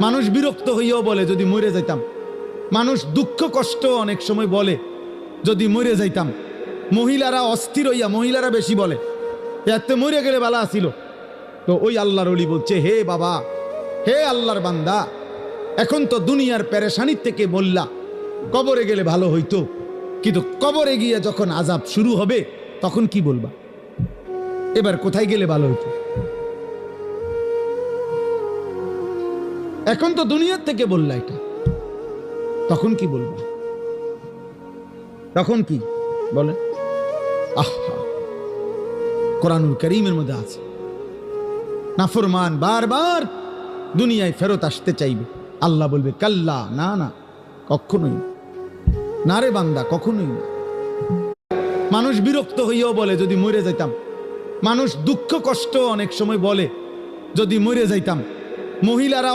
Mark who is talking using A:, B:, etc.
A: মানুষ বিরক্ত হইয়াও বলে যদি মরে যাইতাম। মানুষ দুঃখ কষ্ট অনেক সময় বলে যদি মরে যাইতাম। মহিলারা অস্থির হইয়া, মহিলারা বেশি বলে এতে মরে গেলে ভালো আসিল। তো ওই আল্লাহর ওলি বলছে, হে বাবা, হে আল্লাহর বান্দা, এখন তো দুনিয়ার পেরেশানির থেকে বললা কবরে গেলে ভালো হইতো, কিন্তু কবরে গিয়ে যখন আযাব শুরু হবে তখন কি বলবা? এবার কোথায় গেলে ভালো হইতো? এখন তো দুনিয়ার থেকে বললা এটা, তখন কি বলবা? তখন কি বলে? আহা, কোরআনুল কারীমের মধ্যে আছে, নাফরমান বারবার দুনিয়ায় ফেরত আসতে চাইবে, আল্লাহ বলবে কাল্লা, না না, কখনোই না রে বান্দা, কখনোই না। মানুষ বিরক্ত হইয়াও বলে যদি মরে যাইতাম। মানুষ দুঃখ কষ্ট অনেক সময় বলে যদি মরে যাইতাম। মহিলারা